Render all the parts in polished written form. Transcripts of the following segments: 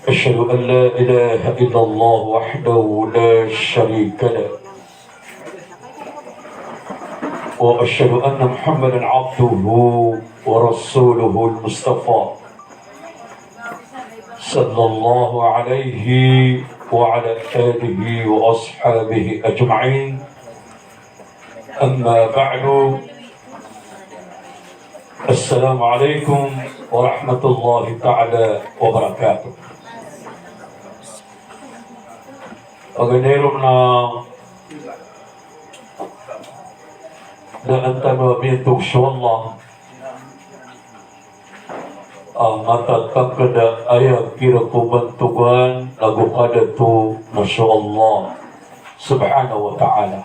أشهد أن لا إله إلا الله وحده لا شريك له وأشهد أن محمدا عبده ورسوله المصطفى صلى الله عليه وعلى آله وأصحابه أجمعين. أما بعد، السلام عليكم ورحمة الله تعالى وبركاته. Pagkainom na antano bintog sa Allah ang matatag kada ayag kira kubantugan lagu kada tu Masya Allah subhanahu wa ta'ala.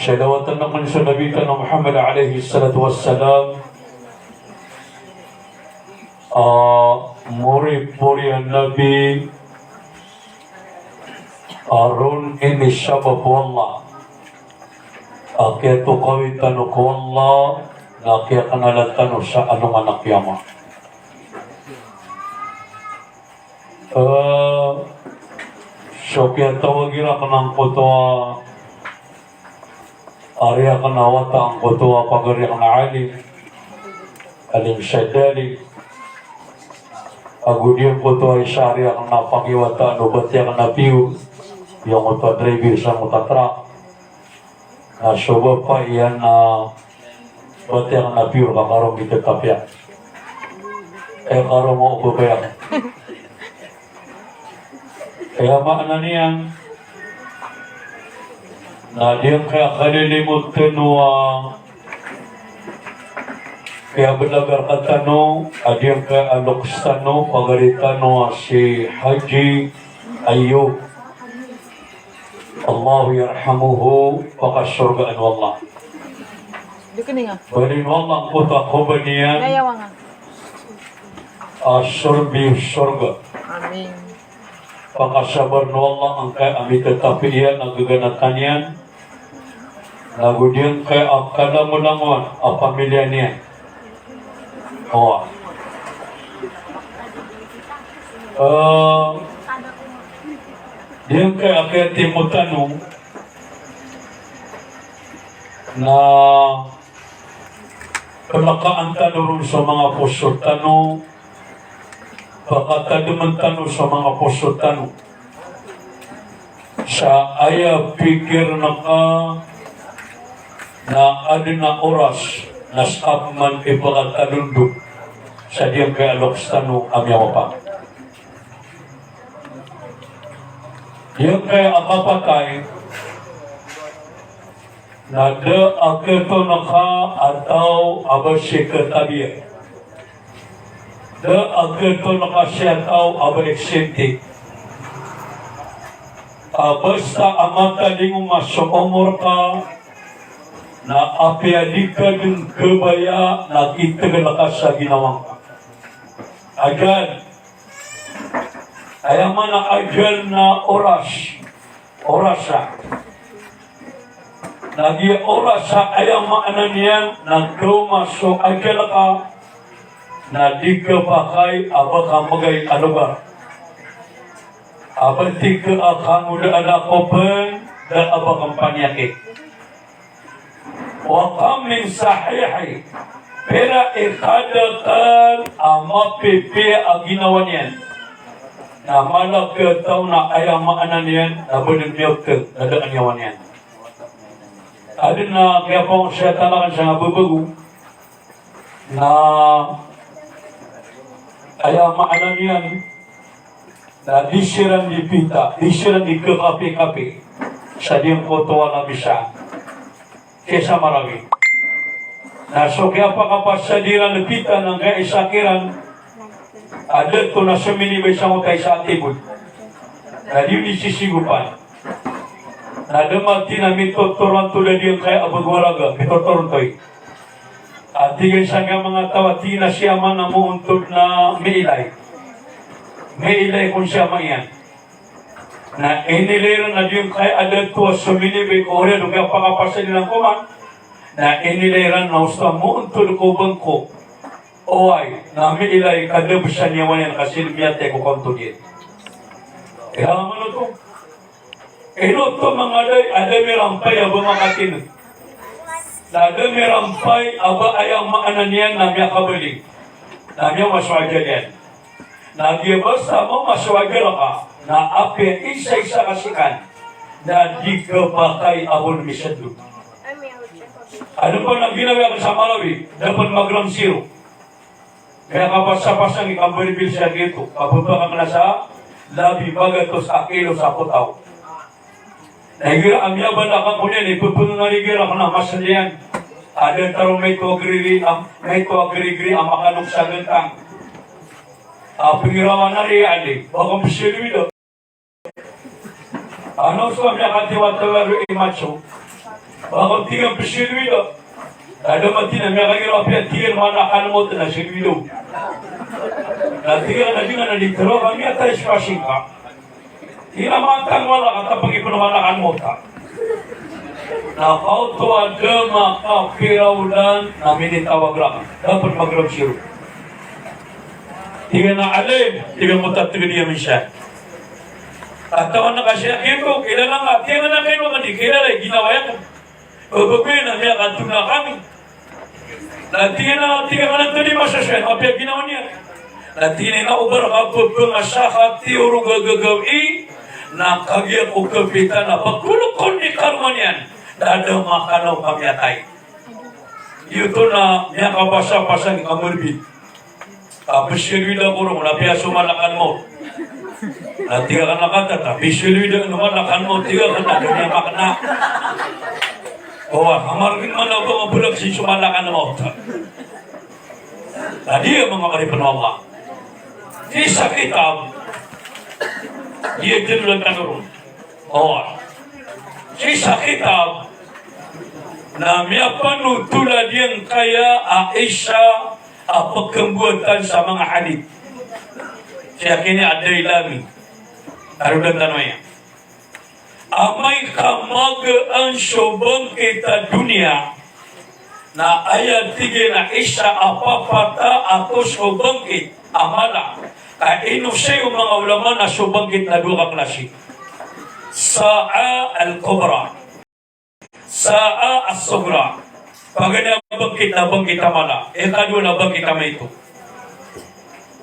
Salawatan naman sa Nabi Tanah Muhammad alaihi salatu wassalam, murid-murid ang Nabi Arun ini syabab wallah akia tu kawitan ko Allah na akia kanalatan sa anong anak yama. So kaya tawagira ka ng kutuwa Arya ka nawata ang kutuwa pagari ang alim syadali agudiyan kutuwa isyari ang napakiwata no bati ang napiw yung kutuwa driver sa mutatrak na soba pa iyan na bati ang napiw kakarong itatapya karong mo upapaya kaya maana niyan na diyan kaya kalilimot tenua kaya belagar katano diyan kaya alokstano pagaritano si Haji Ayub Allah yarhamuhu pakasurgaan wallah balin wallah puta kubaniyan asurbi surga amin pakasabar wallah ang kaya amit tetapi iyan nagaganatan yan nagudian kay akala mo langon ang pamilya niya. Diyan kay akati mo tanong na palakaan tanong sa mga puso tanong pakataduman tanong sa mga puso tanong sa aya pikir na ka na adin na oras na sabman ipagatalundog sa diyang kay alokstano amyaw pa. Diyang kay akapatay na de aketo na ka ataw abasya katabiya. De aketo na ka siya ataw abaliksintik. Basta amata lingong masumumur ka na apialika ng kebaya na kita galakas sa ginawang agad ayaman na agad na orasa nagi orasa ayaman na niyan na kumaso agad ka na di ka pakay abang magay alubar abang ka akang mula ala ko pen dan abang panyakit وقام من صحيحي pera ikadakal ama pepe aginawanyan na malak tau na ayam maanan yan na benimiyok na daan yawan yan adin na kaya pong siya talakan siya nga babago na ayam maanan yan na disiran di pita disiran di kekapi-kapi sa diyang kotowa na bisa kesa marami. Na so kaya pakapasadiran na pita ng kaya isakiran ada to na sumini may isang utay sa atibod. Na di nisisigupan. Na damati na mitotoran tulad yung kaya abagwaraga mitotoran to'y. At tigay sa mga tawati na siya man na muuntod na mailay. Mailay kung siya mayan. Na inilera na yung kay adat to sumilibig o rin kaya pakapasa nilang kuman na inilayran na usta mo untul ko bangko oay nami ilay kadabsyan yawan yan kasilmiyate ko kontudin kaya ano to ino to mga ada mirampay aba makatin ada mirampay aba ayang maananian nami akabalik nami maswagal yan nami basta mo maswagal ka na ape isa-isa kasikan na di ka pakay abon misadlo. Ano pa nang ginawa ko sa Malawi? Dapat mag-ground zero. Kaya kapasa-pasang ikambaribil siya dito. Papunta ka na sa labi bagatos akilo sa putaw. Nahigira ang yaban na kang kunyan, ipupuno na ligira ka na masalian. Ada tarong may to agree ang makanong sa gantang. Pingirawan na rin ali. Baka pisilwido. Ano sa mga katiwatawaro imatso? Baka tigang pisilwido. Ada mati na mga kagiraw piya tigan mana kalmot na silwido. Natigan na dingan na litero kami at tayo spasing ka. Tinamantang wala katapag ipunaman na kalmot ka. Nakauto ada makapiraulan na minitawag lang. Dapat mag-grab zero. Tiga na alim, tiga mutat tiga dia misya. Katawan na kasi ako, kilala nga, tiga na kayo naman di kilala, ginawa yan. Pagbagoy na niya, kanto na kami. Tiga na lang ito di masasyan, mapiyag ginawa niya. Tiga na ubar ka po pangasahat, tiyuro gagagawi, nakagya ko kapitan na pagkulukon ni karman yan, dadaw makanaw kami atay. Ito na niya kapasa-pasang kamurbid. Pisilwida ko rin, napiya sumalakan mo. Tiga ka nakata, pisilwida sumalakan mo, tiga ka na, dunya makna. Amargin man ako mabulag si sumalakan mo. Tadi ang mga karipan ng Allah. Di sa kitab, dia jenulan tanurun. Si sa kitab, na miya panutula diyang kaya Aisha pagkambuatan sa mga hadith. Siya kini aday lami. Arudan tanong amay kamagaan syobang kita dunia na ayat tige na isa apapata ato syobang kit amala. Kaya inusay yung mga ulama na syobang kit na dua klase. Sa'a al-kubra. Sa'a as-sugra. Pagana bangkit na bangkit amala, kadua na bangkit amay ito.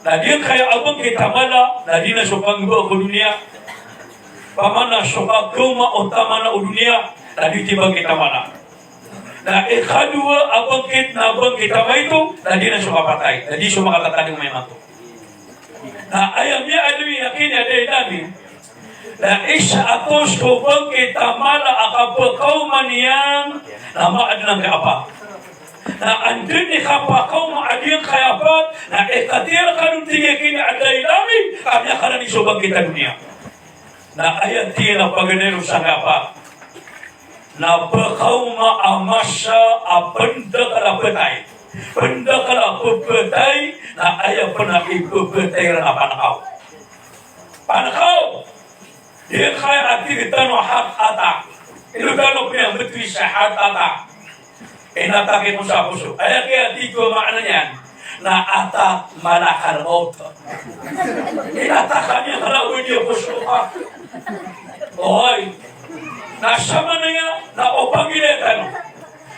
Na diyan kaya abang kita mala, na di na syukang iba ko dunia. Pamana syukang kuma o tama na o dunia, na di tibang kita mala. Na kadua abangkit na bangkit amay ito, na di na syukang patay, na di syukang makatataning may mato. Na ayam niya alwi yakin ya day namin, na isa atos ko bangkit amala akapakaw maniyang na maad ng kaapa. Na andun ni kapakaw maadiyang kayapat na ekatira kanong tingin aday namin kami akala ni subang kita dunia. Na ayat tiyan ang paganero sa kaapa. Na bakaw maamasya apanda kalapatay. Panda kalapatay na ayaw pa na ipapatay na panakaw. Panakaw! Yan kaya aktivitan o hak atak. Ilugano ko yan, betwi sa hak atak. Inatake mo sa puso. Kaya dito maana niyan, na atak malakal maut. Inataka niya kalawin niya puso ka. Oy, nasama na niya, na opangilitan.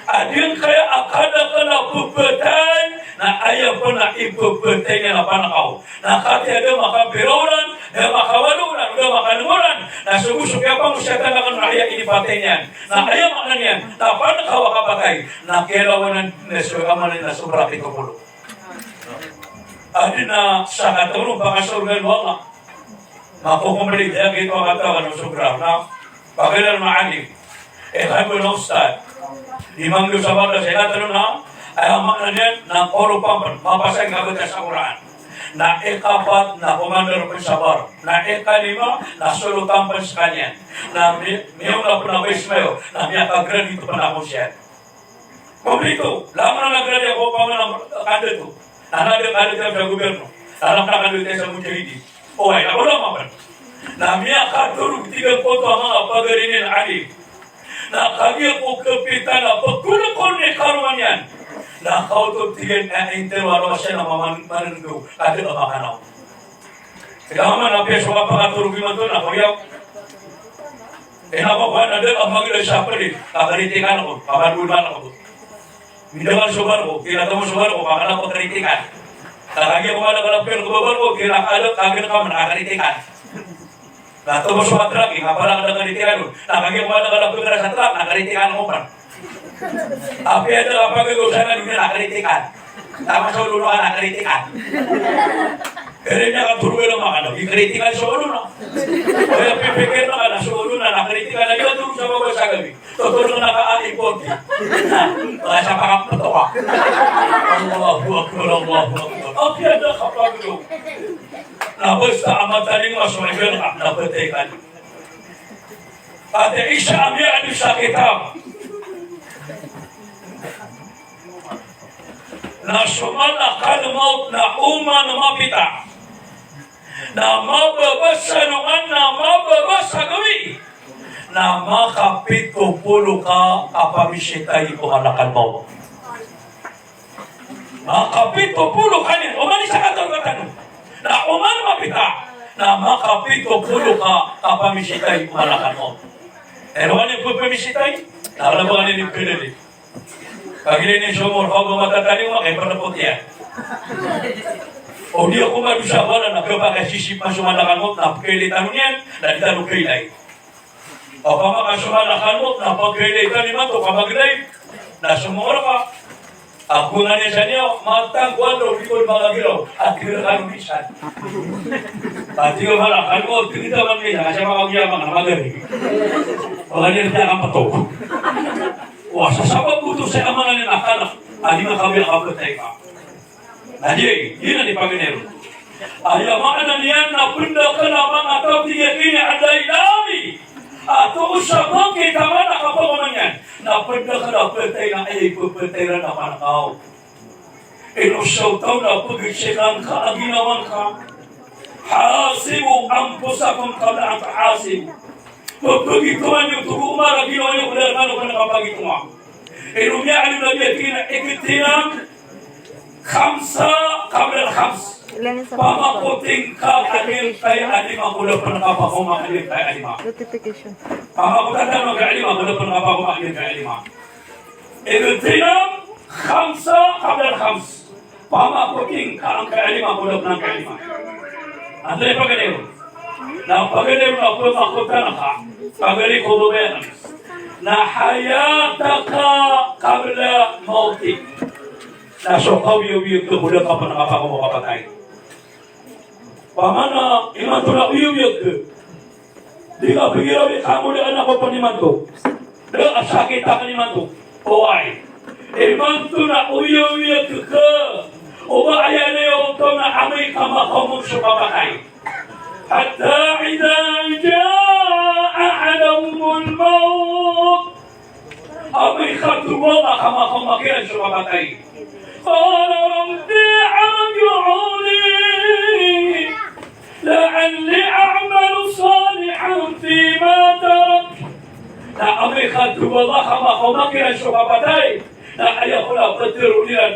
Adin kaya akada ka na pupetay, na ayaw pa na ipupetay niya na panakaw. Nakati ada makapirolan, na makawalulan, na makanungulan, na sumusukya pa mo siya talagang nakaya inipatay niyan. Na ayaw makna niyan, na panakaw kapatay, na kailawanan na sugaman na sobra pitupulo. Adin na sa katulong pakasurgan wala. Makukumbalik niya kito ang katawan ng sobra. Na pagilan maalim. Kami na ustad. Imang doon sa bata, saya natanong na, ay ang makna niyan, ng oro pampan, mapasay kabot sa Quran. Na ikapat na commander po sa bar. Na ikalima, na sulutan pa sa kanya. Na mayroon na po na base mayo, na may kagradito pa na ako siya. Kumplito, lamang na nagradi ako pa mga kandidato. Nanadang sa gobyerno. Alam na kandidato sa mujahidi. O ay, nakulang mapan. Na may katurog tigang koto ang mga pagarinin alim. Na kami po kapitan na pagkulong ko Tukon ni karuan yan. Na kau tu tiga inter waro siya na mamanungo. Kati ba makanaw. Kaya man na peso ka pa katulog mo to na kuyaw. Kenapa buat ada abang kita siapa ni? Kritikan aku, kabar bulan aku. Mindaman sobar aku, kira kamu sobar aku, makanya aku kritikan. Lagi aku ada kalau pil kubur aku, kira ada kaget kamu nak kritikan. Nah, tu musuh lagi, ngapain ada kritikan tu? Lagi aku ada kalau pil rasa terang, nak kritikan aku pun. Tapi ada apa kegusaran dunia nak kritikan. Tak masuk dulu anak kritikan. Kerana kan turun dalam makan, kritikan soal dulu. Kaya pikir na sulo na nakritika na yun turun sa mga sagami. Tutulong na ka-import. Kaya sa pakapatoka. Allahu Akbar, Allahu Akbar. Ang yada kapag ito. Na basta amataling masumagyan ka, napatekan. At isa ang yan sa kitab. Na sumalakal maut na uman mapita. Na mababasa naman na mababasa gawi na makapito pulo ka apamisitay kumalakan mo. Makapito pulo ka niya. Umani sa katagatan na uman mapita na makapito pulo ka apamisitay kumalakan mo. Pero ano yung pupamisitay? Nakalabangan niya yung pinili. Pagilin niya sumur, huwag matataling mo, kaya panapot yan. O di ako malusa wala na kapag-asisip na sumalakan mo, napagkailitan mo niyan, na itanong kailay. O pamakasumalakan mo, napagkailitan ni Mato, kapag-live, na sumura ka. Ako nga niya sa niyo, matang kwadro, likod mga gilaw, at kinalakan mo bisan. At yung malakan mo, tinita man niya, kasi makagyaman na magaling. Wala niya na kang pato. O, sasabag mo ito sa amangan niya nakanak, hindi nga kami nakapatay ka. Jadi, ini di Panginoon. Ayaman na niyan na benda ka na mga tao tiyak ini ada ilami. Atau usapang kita mana kapag yan. Na benda ka na patay na ay pupatay na naman ako. Inusaw tao na pag-isikan ka, aginawan ka. Hasibu ang pusakom ka na ang hasibu. Pagpagituan yung tugumara, ginawa yung kularmano ka na kapagituan. Inumiyaan yung nabiyakin na ikitinang Khamsa kabel khams. Pama puting ka alim kay alima kulo panakapakuma alim kay alima. Notification. Pama putanda no kay alima kulo panakapakuma alim kay alima. Ibtinam khamsa kabel khams. Pama puting ka kay alima kulo kay alima. Andre pagalew. Na pagalew na po makutana ka. Pagali ko buben. Na hayataka kabla mautik. Naso kawiyo-wiyo ko hula ka pa nakapako mo kapatay. Pamana, iman to na wiyo-wiyo ko. Di ka pagirawi, kamuli anak ko pa ni Manto. Di ka sakit ka ni Manto. O ay, iman to na wiyo-wiyo ko. O ba ayan na yung to na amoy kamakomong sa kapatay. Hatta idan ja'a alamul maut. Amoy katuwa kamakomakiran sa kapatay. قال ربي ارجعوني لعلي اعمل صالحا فيما ترك لا امي خدت والله ما قومك يا شبابتي لا يقول قدروا لي ان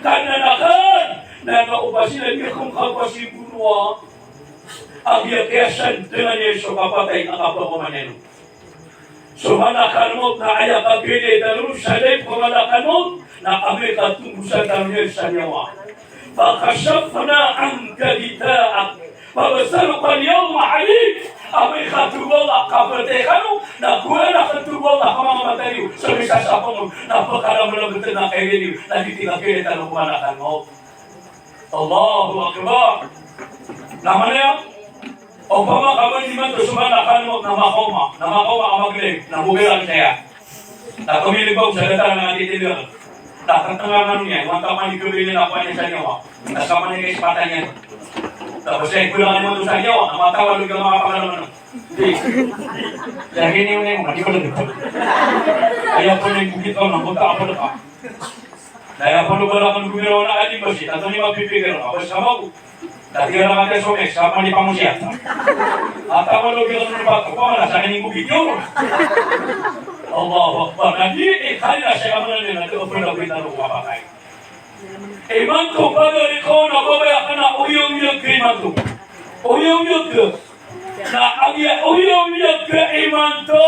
كان نقل لا ابشر بكم خبشي بنوا ابي كيشن dengan ya شبابتي apa maneno Sumalakan mo na ayaw kapili dalawang salib kumalakan mo na kami katunggusan namin sa nyawa. Fakashafna anka gita'ak. Pabasarukan yaw mahalik. Kami katunggola kapatekano na kuha na katunggola kamamatayo sa misasapang mo. Napakaramalagutan na kailini na ditinakili talong kumalakan mo. Allahu Akbar. Naman niya? O pama kamay di man to sumalakan mo na makoma ang maglig, na bugiran siya. Na tumilibaw sa data ng atitilihan. Tatantangan niya, iwan kamay ni Kubili na kuha niya sa nyawa. Nasama niya kay sepatan niya. Tapos siya, kulangan mo to sa nyawa, na matawalog ang mga pangalaman. Hindi. Lagi niyo na yung mati ko lang ito. Kaya po na yung bukit ko, napunta ako na ka. Kaya po na kung gumiraw na ating basit, at hindi magpipigil ako. Sama ko. Dati ka naman kayo sumik, sama ni Pamusya. At ako nung gano'n ng bato ko, nasa kaning bukid yun. Allahu Akbar. Nadi kaya siya kamanan niya nag-open na kita ng kapatay. Iman ko pagari ko na babaya ka na uyong-uyog ka iman ko. Uyong-uyog ka. Na ang uyong-uyog ka iman to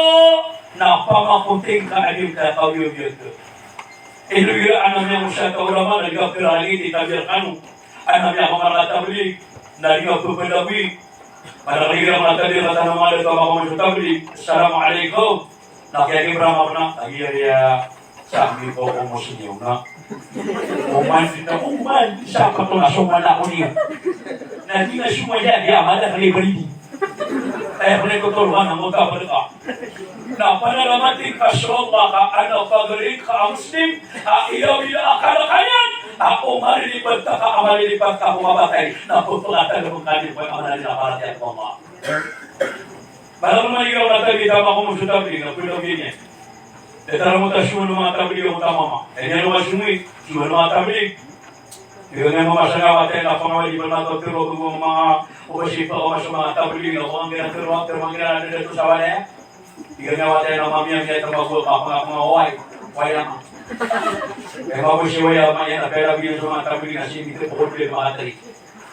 na pamakunting ka alim ka uyong-uyog ka. Iluya anam yang siya kaulama nagkapirali di tabir kanu. Anam yang maratabli nagkapupadawi. Para kaya maratabli ratanong ada kamakuman sutabli. Assalamualaikum. Nakiyakin berapa pernah? Lagi ya sabi ko umusin yung na. Uman, siapa to na suman ako niya. Nanti na suman dia amada kali beridi. Kaya pala ko turuan ang mga ka. Na panalamatin ka Allah ka, ano pagaling ka Muslim, ilaw akala-kayan, ako marilipat ka, marilipat ka, kumabatay, na putulatan ng kanil po yung amalin na para tiyan ko Allah. Balang manigaw na tayo, tama ko mo sa tabli, na pinagin niya. Detara mo tayo ng mga tabli yung tama. E niya naman sumit, suman mga tabli. Yung nga mga masangawat na pangawali pa nato turo kung mga upasipa o mas mga tabli, kung ang ginaturo, ang ginaturo dito sa wala. Yung nga tayo ng mamiyang kaya tabagol pa mga huway. Huway naman. Kaya mga si huway naman yan, pero bigyan sa mga tabli na sinito po kung mga tabli.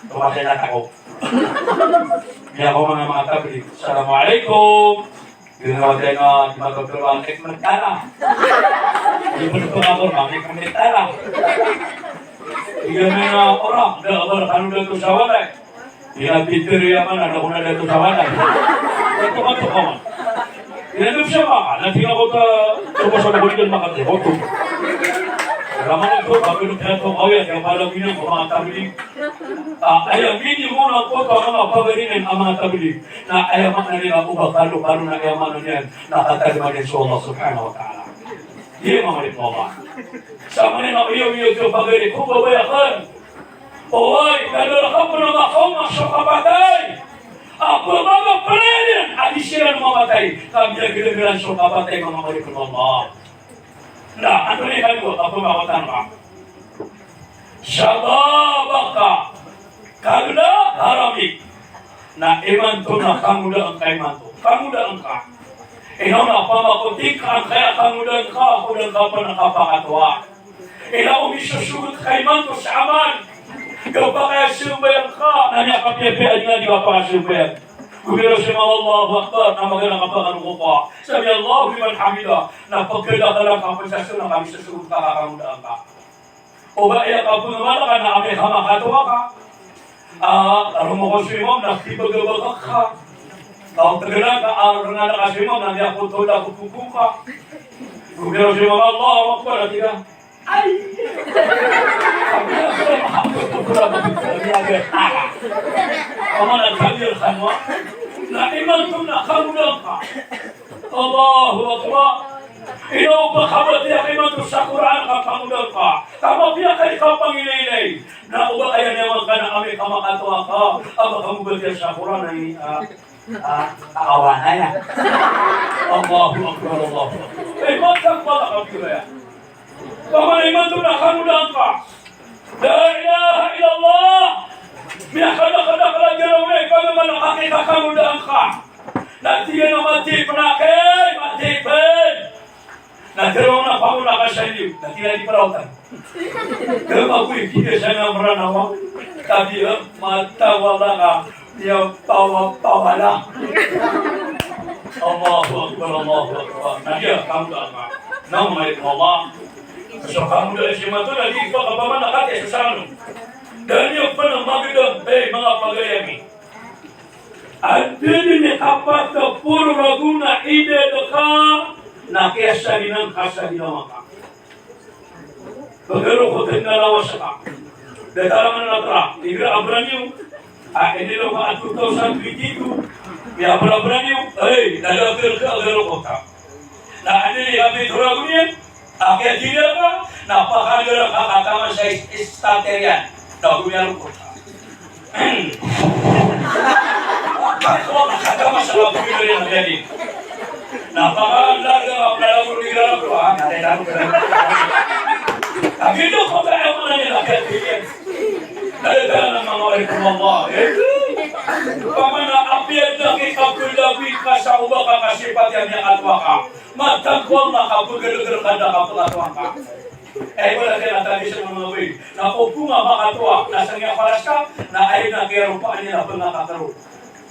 Tumasay na ako. Kaya ako mga tabli. Assalamualaikum. Yung nga tayo na magkakuro ang ekmentara. Yung pagkakuro ang ekmentara. Yung nga orang, dapat kanu dito sa walay. Yung pintir yaman, ano ko na dito sa walay. Ito ka ito ka man. Inanong siya mga, natingin ako sa sa bulitan makatihoto. Raman ito, kapilog na ito, kaya parang yun ang mga tabili. Ayaw, hindi muna po ito ang mga pagarinan ang mga tabili. Na ayaman na nila ubakalo, paano na ayaman na yan, nakatalima din sa Allah subhanahu wa ta'ala. Hindi mga rin po ba? Sama nila iyo-iyo yung pagari, kung babayakan. Oy, nadalakap mo na makaw, sa kapatay. Ako mga palayan, adi sila mamatay. Kami nagbilang sa kapatay, mga malikon Allah. Na, ano na yung ako makatan ka? Shababaka, kagla haramik. Na iman to na kamulaan ka iman to. Kamulaan ka. Ikaw na pamakuntik ka, kaya kamulaan ka, ako lang ka pa nakapakatwa. Ikaw umisusugot ka iman to sa aman. Ikaw pa kaya sumbayan ka, nanyakapiyapiyan nga di ka pa sumbayan. Kumiro siya mga Allahu Akbar, na magalang kapangan ko pa. Sabi Allahu liman hamida, na pagkala ka lang kapansasyon na kami susugot ka kakamudaan ka. O ba iya ka po naman ka na kami hamakatawa ka? Alam mo ko siya mo, nakipagabagak ka. Kung tagalan ka, araw na nakasya mo, nandiyan ko tola ko pupuka. Kumiro siya mga Allahu Akbar, at ika, ay! Kamu nagkabirkan mo, na iman ito na kamulang ka. Allahu Akbar. Ikaw ba kabatiya kay man sa Quran ka kamulang ka. Kamapia kay ka panginay. Na uba kaya naman ka na kami kamakatawa ka. Aba kamubatiya sa Quran ay awanay na. Allahu Akbar, Allahu Akbar. Eh, matang pala ka kaya. Pamaliman ito na kamulang ka. La ilaha illallah. Minakala-kala garawin, kung naman nakakita kamulang ka. Nagtiyan na matip na kay, matipin. Nagkaroon na pamula ka sa iyo. Nagtiyan di parautan. Kaya ako'y kita siya ng maranawa. Sabi, matawala ka. Diyaw pawala. Allahu Akbar, Allahu Akbar. Nagya, kamulang ka. Nang malik Allah. So kamulang siya mato, naging pa kapaman nakati sa sano. Dan yung panang magandang, mga pagayami. At din ni kapat na puro raguna ide ka na kesa ginang kasa ginawa ka. Pagkaro ko tinalawa sa ka. Datarangan na tra, igra abran yung, hindi lang ka at 2022, may abran yung, nalagir ka, agaro ko ka. Na ano niya, may dragon yan, kaya dila ka, napakagara ka katama sa starter yan. Nagumiyaron ko. Ako nakagama sa kabuyo rin ang galing. Napakalaga ang nalaguliran ko. Ang ito ko kaya mo na nila kaya nalagala ng mga wali ko Allah. Pamana apiyad na kita kulabi ka sa uba ka kasipat yan niya atwa ka. Matagwang nakapagalagal ka na kapagatuan ka. Eh, wala din ang tradisyon ng mga way. Na upo nga makatuwa, nasa nga paras ka, na ay nakirupaan niya na pangkakaroon.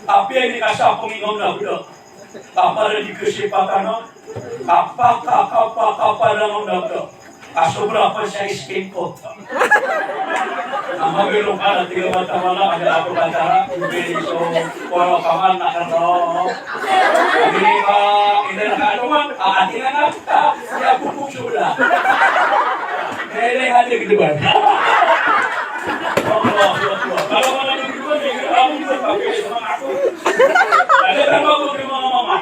Api ay nikasa Panginoon na budak. Kapala di kasipatan na, kapakapalangon na budak. Asobra pa siya skin coat. Ang magulong ka na tiga mata-mala, kaya ako batara, hindi so, kung kaman na kano. Hindi ka, hindi na kaanuman, aatin na nga, siya pupusula. Kaya hati gitu kan. Allah. Kalau mana gitu kan, kamu bisa pakai sama aku. Ada tambah aku terima mama.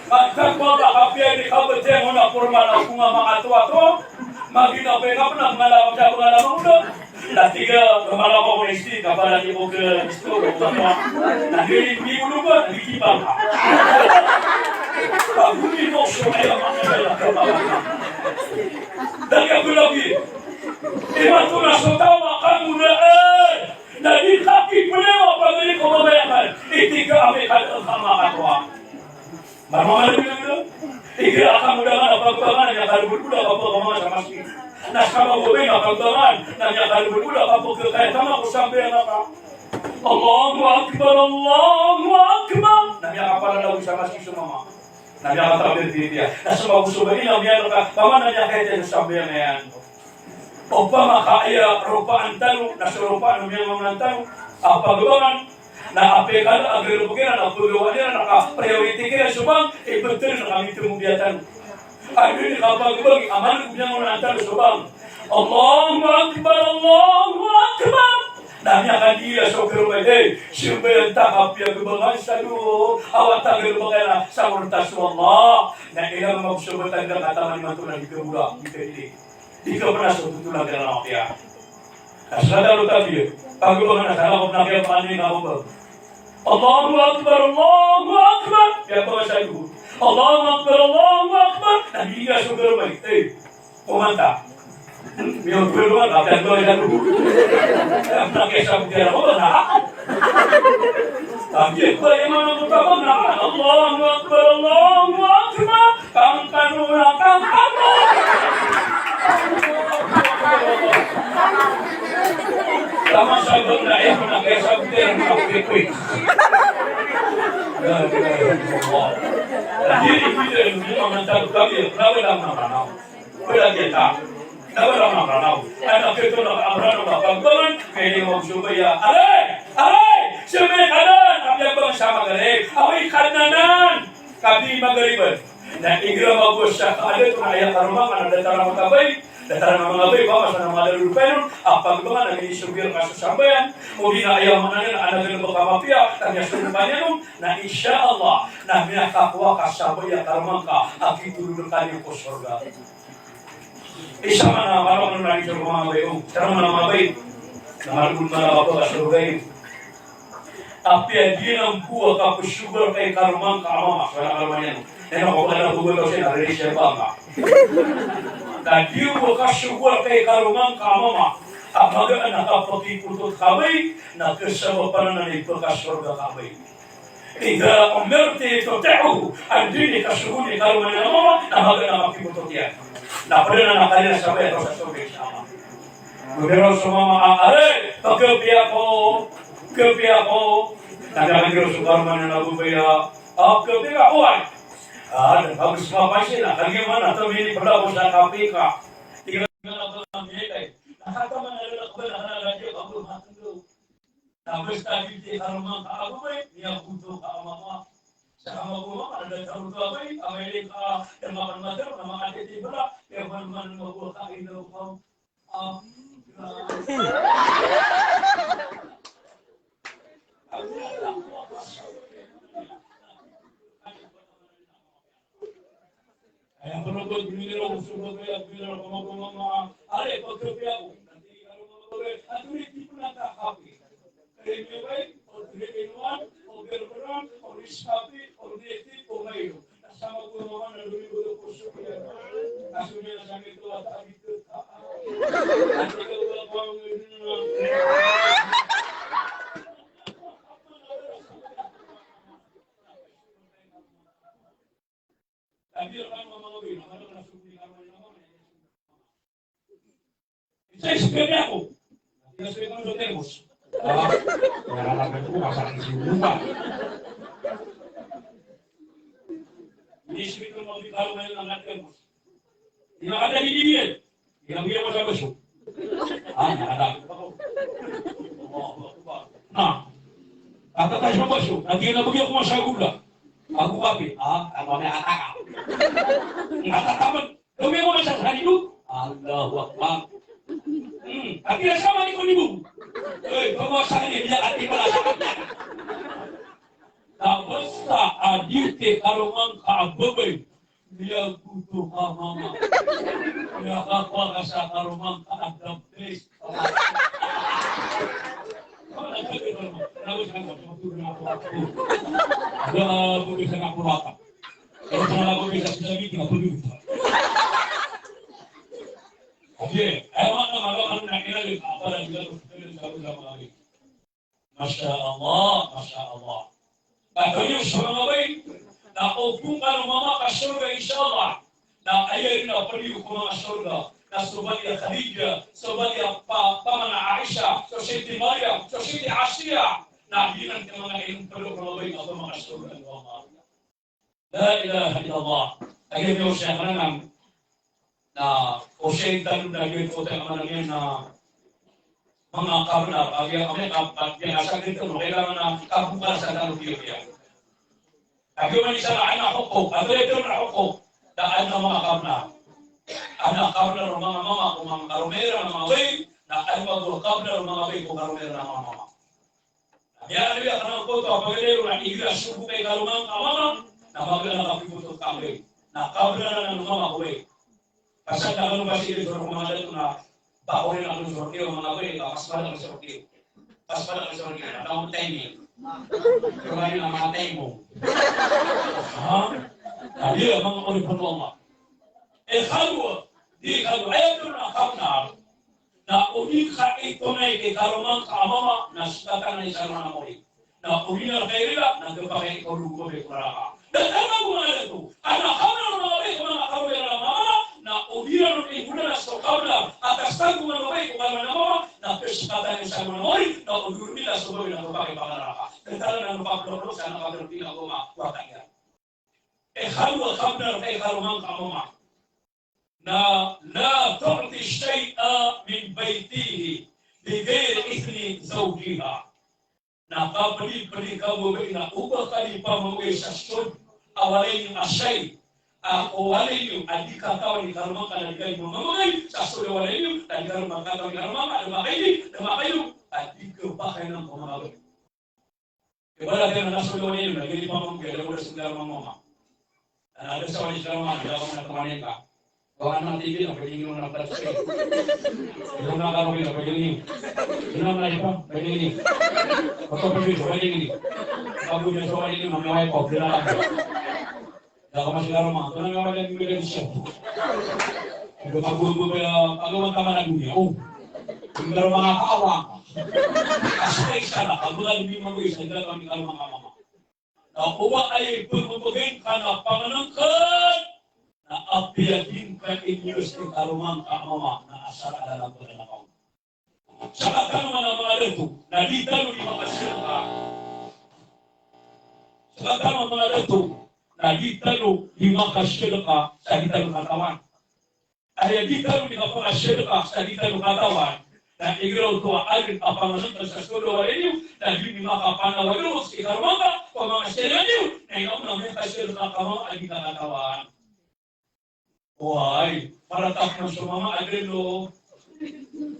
Maka kau tak kapia di kau berjemur nak kurma nak bunga makatua tu. Magi nak peka pernah mengalam jauh mengalam muda. Dah tiga kemalam kau istri kapal lagi mau ke situ. Nah dia minggu lupa di kibang. Aku ni mau semua mana saya dan aku lagi iman tu rasa tahu kamu na di kaki penewa pagari ko mabayakan itika amikan sama katwa marmama dulu igra akan mudahan apa-apa yang kalau berbudak apa-apa sama sih nah sama gobe apa-apa nanya kalau berbudak apa-apa kayak sama aku sampai apa Allahu akbar nanya apa lalu sama sih semua Nabi Allah tabir dia. Nasma kusubahin ang yan ka. Paman na kaya sabi yan. Opa makaya rupa antalo, nasurupa ng mga antalo. Pagbangan na apekal ang gilubukin na pagawa nila naka-priority kaya subang ibetul na kami tumubiatan. Ay din kapag aman ko niya mga antalo subang. Allahu akbar. Nanya kan dia sokir bede, siapa tak apa kebangan sadu, awak tak kebangan samur taswallah. Nah ia memang sebutan kata manimantulan di kebura, di kebura sebutan kata nakia. Asal lu tahu, aku bangan salah kau nakia panik kau ber. Allahu akbar. Ya kau sadu. Allahu akbar. Nah dia sokir bede, komanta. Meu Deus, até agora já não. Para que essa mulher não dá? Aqui foi uma luta boa. Allahu Akbar. Kankanuna. Tama sa doon na ito na kaya sa mulher não quick. Hindi naman tayo kami, lang naman. Wala kita. Dapat orang tahu. Anak itu nak abran nak bangkalan, kini mau cuba ya. Alay, siapa kanan? Kami abang sama kare. Awai kananan, kami magariban. Nah, igra bagus. Ada tu ayat karma mana datang nama kabai, datang nama kabai. Bawa sana nama dari rupiah. Apa kemana ini subir kasus sampean? Mungkin ayat mana ni anak dari bakamapia. Tanya semuanya tu. Nah, insya Allah, nah minyak takwa kasabai ya karma ka. Aki turun kali ke surga. Isa mana malam nari sa mga bayo, sarang mga mabay, namalun mga kapag surgay. Api adi ng buwa ka sugar kay karmang kaamama, sa karman yan. Neno ko na buwa kasi nari siya ba ka. Dadi buwa ka sugar kay karmang kaamama, apaga nakapakiputot kabay, nakasama pa na nagpakasurga kabay. Ida umirti tuti'u, andini kasuhuni karman yan mama, namaga nakakiputot yan. Na pwede na nakalina sa bayan sa tubig sama. Pero sa mga pagkapi ako, nagkakagiro sa karman na nabubaya, kapi ka, uwan. Bagus mapasin na, kagiman na, tumili pala ko sa kapi ka. Tingnan ako ng miyekay. Nakataman na rin ako ba, nakalagay ako matulog. Tapos tagil di karman ka ako ba, niya puto ka mama. Sa kamaguma, ada tahu tu apa ini? Amerika yang makan makan, nama ada di mana? Yang mana mabuat kain itu kau. Yang penonton beliau sudah beliau ngomong ada pekerja aku. Nanti kalau ngomong aku ini pernah tak kapi. Kerja baik, kerja luar, kerja berat, kerja sapi. Ngayon, nasama ko naman na lumibolo po siya kaya nasunya sa amin ito at abito at ikaw wala ko ang Tapi Saya sebenarnya aku. Kita sebenarnya udah tembus. Anak itu masalah isi rumah. Ini sebenarnya mau ditaruh main anak tembus. Tidak ada di dia. Yang dia mau besok. Ada. Nah, kata kasih besok. Nanti nak pergi aku masak gula. Aku kapi. Kalau ada atak. Kata taman. Kami mau masak hari itu. Allahu Akbar. Tapi sama ni kau ni bu. Penguasaan ni dia hati malah. Tak basta adite kalau mangka ababai. Dia butuh mama. Dia apa rasa kalau mangka ada best. Ada bisa aku rata. Kalau aku bisa bikin apa dulu. Oke, emang kalau nak kira apa dan juga lagi. Masya Allah. Katanya sama baik. Na opungan mama ka surga inshallah. Na ayah na pergi ke mama surga. Na sobali Khadijah, sobali pamana Aisyah, Siti Maryam, Siti Asia. Na bilang ke mga perlu ke baik apa mama surga Allah. La ilaha illallah. Ayah ni usia kanang na usia tan na gid ko ta manangin na mga kabna agya kami kapag asa dito no kailangan na kabukas sa tanong dia. Agama ni sana ana hukuk, agama itu na hukuk. Da ana mga kabna. Ana kabna ng mga mama kung mga karumera ng mga way, na ay kabna ng mga way kung karumera ng mga mama. Ya dia kana ko to pagdero na igra subu kay karumang mama, na magana na kapibuto kamay. Na kabna ng mga way. Kasi dalam bahasa itu rumah ada tu na bahoy na ano sorti o mga way, pas pada sorti. Pas pada sorti na taong timing. Kaya na matay mo. Dia mga ulipon Allah. Khalwa, di khalwa ayaw na kapnar na unik ka ito na ikikarumang kaamama na sitatan na isang mga muli. Na unik na kairila na kapakay ikaw lugo may kuraka. Dahil mo nga ito, anak kapnar na mga may mga karumera na mama na unik na ibunan na sa kapnar at astan mo na may kumala na mama na pesitatan na isang mga muli na unik nila sa mga na kapakay pakaraka. Dahil na napapaloro sa nakapagdating ako mawatangyan. Khalwa kapnar na ikikarumang kaamama. لا تعطي الشيء من بيته بغير إذن زوجها. Nakabali kamu na ubah kali pamaway sa sud awalay yung asay. Awalay yung adikatawan ni karumang kanagay mo mamagay sa sud awalay yung adikatawan ni karumang lumakay yung adikabakay ng pamaway. Ibala tayo na nasa awalay yung nagili pamaway na mula sa karumang mama. Ada sa awalay sa karumang dalam na kamanin ka. Kalau anak TV nak pergi minum nak terus. Minum nak karo nak pergi ni. Minum nak apa? Pergi ni. Atau pergi pergi ni. Kamu dia soal ini mamai kau dia lah. Dah kamu sekarang mah, tu nak orang yang boleh disyak. Itu kamu orang kamar dunia. Oh, tinggal orang awak. Asal sana, kamu lagi minum lagi segala kami kalau mama. Nah, awak ayat berhubungan karena panganangkan. Na apiyatin ka inyos ng karumang kaamama na asal adalah pagkakao. Sa katano mga rito, nalitalo ni makasira ka. Sa katano mga rito, nalitalo ni makasira ka sa ditalo katawan. Ay ditalo ni makasira ka sa ditalo katawan, na igraw to alin apangalan sa solo walinyo, na hindi makapanawagan mo sa karumang ka, pamamasyala niyo, na ikaw na may kasira ka kamang alin katawan. Why? Para tapos sumama agrelo.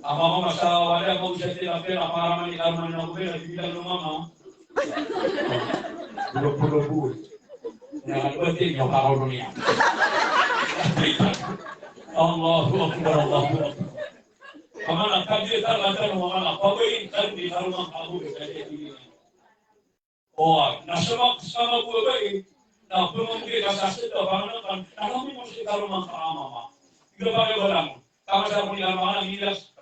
Mama sa wala ko siya tila pera para manikarman na ko pera bilang ng mama. Pulo. Ya pati yung pakaulo niya. Allahu Akbar. Kamana kadri talaga ng mga pagawin kan di harumang kabu kaya di. Nasamak sama buhay. Na pumungkit ka sa sito, pangalan kami mo si karumang kaamama. Ikaw ba kayo lang? Kama sa punya mga nilas.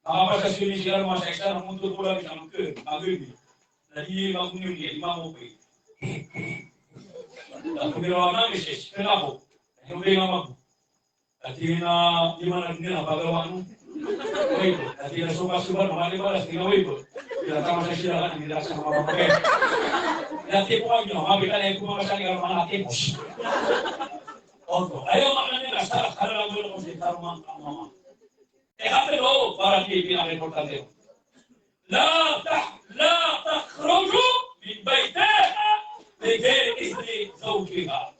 Apa sa sini siya mga seksa ng mundo ko lang isang ke, agad. Nadi magunyo niya, imamo pa. Kung ginawa namin siya, kaya ako. Yung may mamag. Dati na gimana na pagawa mo. Wait, dati na suka-suka naman ibalas, tingawin ko. Pinatama sa sila kan, hindi sa mga papagay. Dati po kayo, mabitan ay kumakasali ka mga tipos. Oto, ayaw makanila, sa kalalang ko si Tarumang Kamama. Pero, para di pinaka-importante. لا تخرجوا من بيتها بغير إذن زوجها.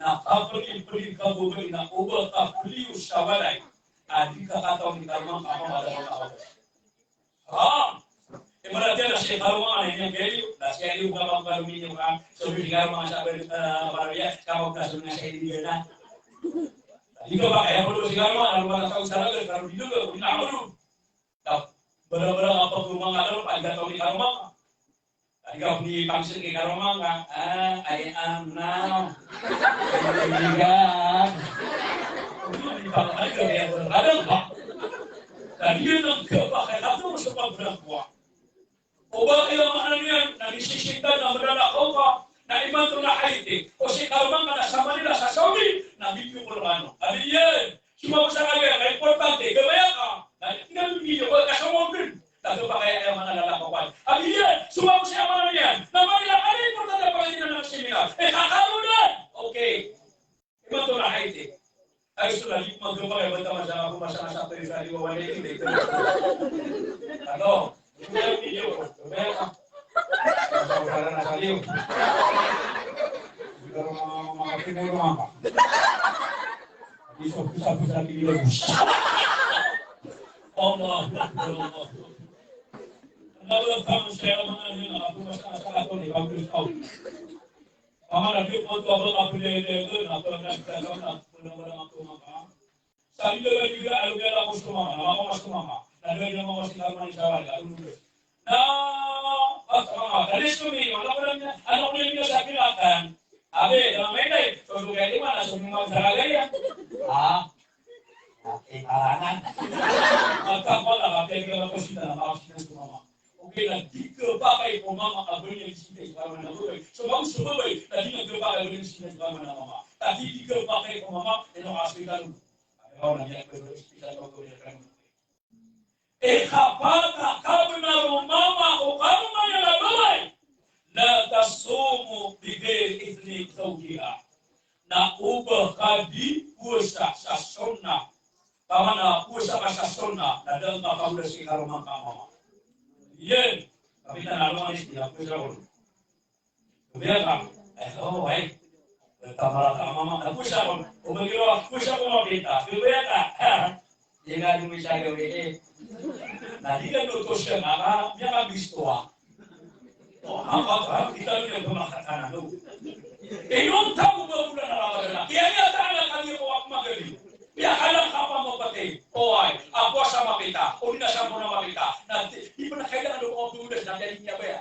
Nakapagin kabuo na ubot kapli usawalay. Adi kakataw ni Tarumang Kamama dalam tao. Ibaratnya nasi Tarumang yang jadi nasi ini bukan baru minum kan. Sebelum masa baru ya kamu kasih nasi ini dia. Jika pakai yang perlu Tarumang lalu masa usaha kalau di dulu kita perlu. Benar-benar apa rumah ngadal pada tahun di Tarumang. Jika di pangsil di Tarumang kan, I am now. Kan. Di pangsil ada yang beradab pak. Dan dia nak kepakai itu sebab berbuat. Obat yang maknanya dari sisi kita nak beranak obat, nak iman tu nak haiti. Osi Tarumang nak sama ni lah sasawi, nak bikin perlahan. Ada dia, cuma usaha yang importante, kebanyakan. Nah, tinggal video, kalau kasih mobil, tak pakai yang mana dalam kawan. Ada dia, cuma usaha mana dia. Namanya ada importante apa yang nak seminar. Kakak dah, oke. Iman tu nak haiti. Ayo sudah lima gempa yang bersama aku masa-masa periode wawancara ini. Halo. Video, saudara Nasalio. Kita mau makan di rumah. Bisa video. Allah. Kalau kamu saya mengenai aku masalah ini bagus kau. Kamu nanti untuk apa itu atau benar-benar aku makan. Saya juga ada aku semua, aku masuk mama. Ada yang mau masih dalam Jawa, dari sini, anak punya dia saya kirakan, abe dalam ini, suatu kali mana semua jaga ya, kalangan, maka malah apa yang kita lakukan dalam aksinya semua. Oke, nanti kepakai mama abangnya di sini selama nama, semua baik, tadi nak kepakai abangnya di sini selama nama, tadi kepakai mama, itu asli kan, kalau nanti aku kita lakukan kan. Kapata kabna rumama o kama ya labay la tasumu bighairi idni zawjiha na ubah kadi puasa sa sunna kamana puasa sa sunna na dalam kaulah si Tarumang Kamama yen tapi tan alama ni dia puasa ul biasa baik Tarumang Kamama puasa ul umagiro puasa ko kita biasa jika bisa gawe nah dia terus kenapa dia habis tua apa kita ni bermakan tu non tahu bulan apa dia tak ada kali awak magari dia kalau apa mau pakai oi apa sama kita udah sama nama kita nanti di mana kaitan ada orang tu dah jadi apa ya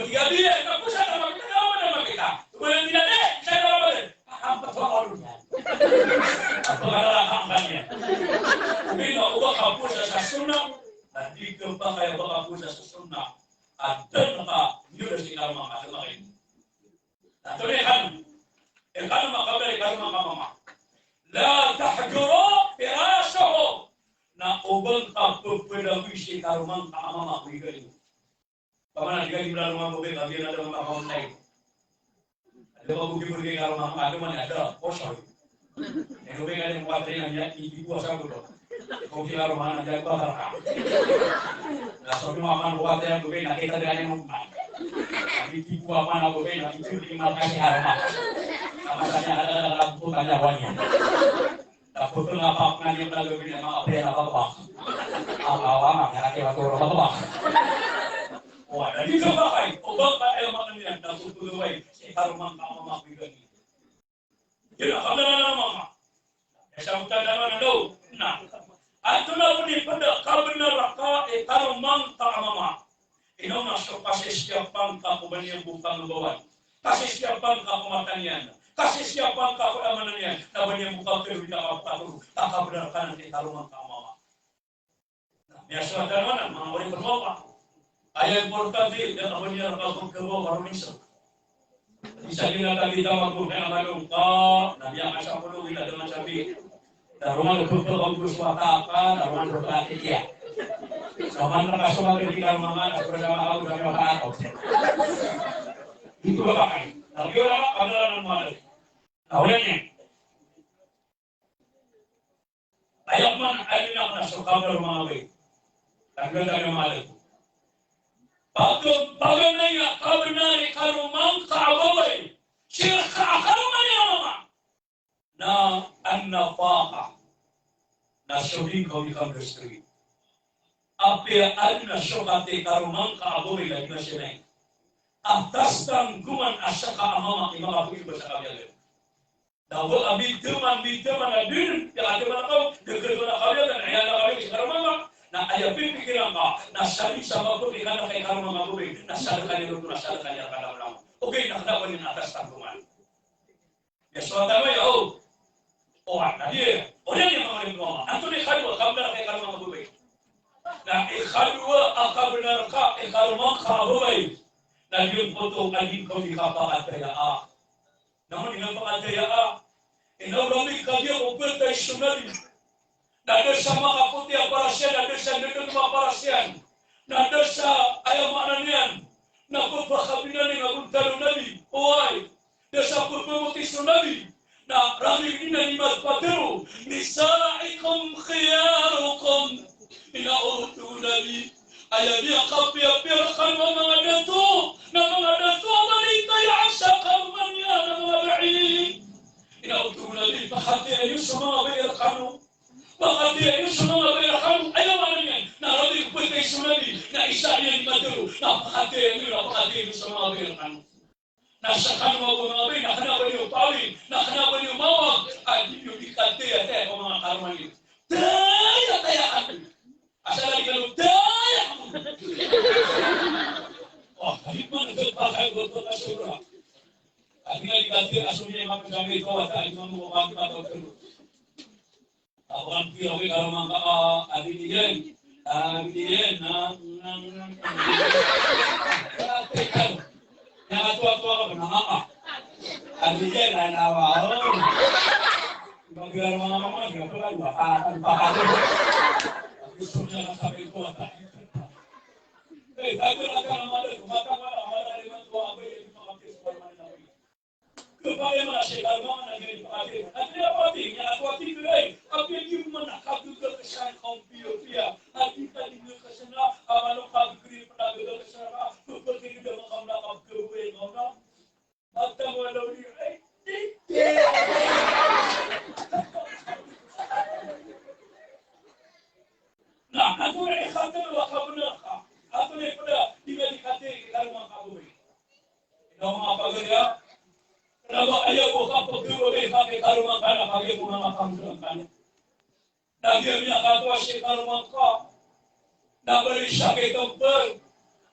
tiga dia tak usah nama kita nama kita kemudian tidak deh saya nama dia apa tuh orangnya apa ada hambanya bila Allah hapus sa sunnah nanti kepakai Allah hapus sa sunnah ada nak nyuruh si Tarumang ada makin nah tu ni kan makabar Tarumang Kamama la tahjuru firashahu na ubang apa pedawi si Tarumang Kamama bigari kamana dia di dalam rumah mobil lagi ada rumah kaum lain ada babu pergi ke rumah ada mana ada kosong yang lebih kan yang buat dia ibu kuasa betul kau kira rumah aja kau terkam nah sebelum aman buat yang lebih nak kita dengan yang memang tapi ibu apa nak lebih nak itu terima kasih harma sama saja ada lampu tanya wannya tak betul apa yang kita lebih nama apa yang apa awam yang lagi waktu apa wah jadi coba kai obat ilmu ini yang tak betul baik si Tarumang Kamama bigani ya kalau mama Sampai dalam itu, nah, atulah pun pada kabarnya raka Tarumang Kamama. Ini masuk kasih setiap pangkat yang bukan membawa, kasih setiap pangkat kematian, kasih setiap pangkat keamanannya, namun yang bukan kerja apa tu, tak kabarkan Tarumang Kamama. Biasa dan mana, mengawali berbawa. Ayat importante dan namanya raka berbawa baru misal. Bisa kita kita waktu yang lalu, Nabi yang asal perlu kita dengan sabi. Darungan betul bagus watakan, darungan berarti ya. Kaman nakasuma ketika mga bersama aku dan Bapak Atok. Itu Bapak kan. Tapi orang adalah normal. Awalnya. Ayat man alina masuk kabar mengawi. Tanggal dari malam. Bagaimana kabarnya kalau mangka awal. Syirka kabarnya apa? Na an-nafaqa. Nasuri kau ikam bestri. Apa alina syukati kalau mangka awal lagi masih. Atas tanggungan asyaka amama imam aku bersahaja. Dawal abi teman adil yang ada mana kau dekat kalian dan ayah kalian sekarang mama. Nah ayah pikiran kau. Nah syari sama aku ikan kayak kalau mama aku nah syari kalian itu nah syari kalian kalau lama. Oke nah kenapa ini atas tanggungan? Ya suatu ya oh dia orang yang mengalami mama. Antu ni kali kamu dah kayak kalau mama aku. Nah ikhadwa akabenar ka ikhadwa kau Nah yung foto kaging kau di kapal kaya namun dengan pengajayaan, inaw ramai kaya upel tayo sunali. Nada sama kaputi ang parasyan, nada sa naging mga parasyan, nada sa ayamanan yan, napapakabinan ng abong talunali, oay, nasa pagpamuti sunali, na ramai inanimat patero, nisaikum khiyarukum, inautunali, ayah dia kapiapirkan mga dato, na mga dato manitay asa kalmanya na mga ba'i. Inautuna din, bakati ayun sa mga bayarkano, bakati ayun sa mga bayarkano, ayaw ano yan, narating po kayo sunali, na isa niya ni Maduro, napakati ayun sa mga bayarkano. Nasa kanwa ko mga bay, nakanapan niyo pawin, nakanapan niyo mawag, at yung ikante at ay mga karma niyo. Daya kami. Asal lagi kalau daya. Oh, kahit man nagpapakay ko ito na surah. At nga dikati asumnya yung mga gamit ko at ay mga mukha kita ito ito. Ako ang piyawin kalau mga adidiyan na tekan. Yang atua-atua ka benangaka. Adidiyan na nawa. Bagian mga mama, gak pala lupa gusto niya lang sabi ko at sabi lang ka naman kumatang wala naman ko abay yung makapis pa naman namin kapaya mo na siya kalma na ganyan pakapis at niya pati niya ako at tigray at yung man nakagugal ka siya ang piyo-piya at italigil ka siya na amalong kagugal pa nagagal ka siya na kapagin na mga kamla kapagawin mo na at tamalaw niya ay Nah, aku nak kata waktu benar kah? Aku ni pada tiga dikati kalau mak aku ni. Nama apa kerja? Kenapa ayah buka pegawai pakai kalau makan pakai bunga makan kan? Dan dia punya kata asyik kalau makan. Nak beri sakit temper.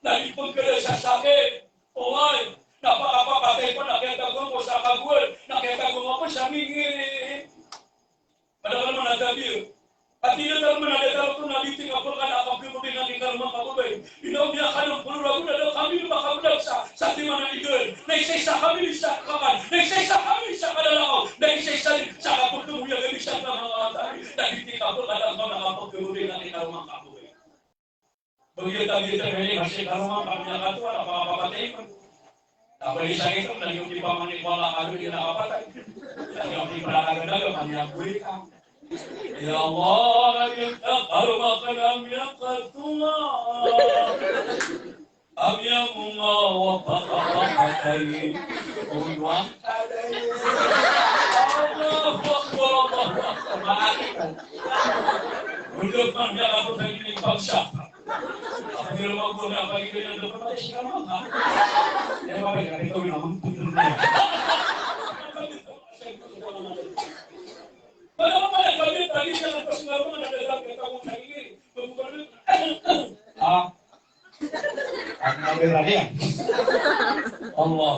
Nak dipengkera sakit. Oi, nak apa pakai pun nak kata gua mau sakit gua. Nak kata gua apa samingin. Padahal mana ada dia. Artinya dalam menadakan pun Nabi tinggal kan apa pun dengan tinggal makamu baik. Ino dia kalau perlu lagu dalam kami makamu dah saat di mana itu. Naik saya kami bisa kawan. Naik saya kami bisa pada laut. Naik saya pun tu yang bisa nama tadi. Dan tinggal pun ada kau nak apa pun dengan tinggal makamu baik. Begitu kita ini masih kalau makamu yang katu apa tadi pun. Tak boleh saya itu dan yang di paman di kuala kadu dia apa tadi. Yang di belakang ada banyak kulit. Ya Allah, yaqtaru maqam yaqtuma am yamma wa faqatai wa Allahu akbar untuk mana aku tadi bangsa apabila aku nak bagi dia dapat sekarang ya apa yang itu namun Bagaimana kami tadi dengan persengaruan ada dalam kamu ini bukan Nabi Rahim Allah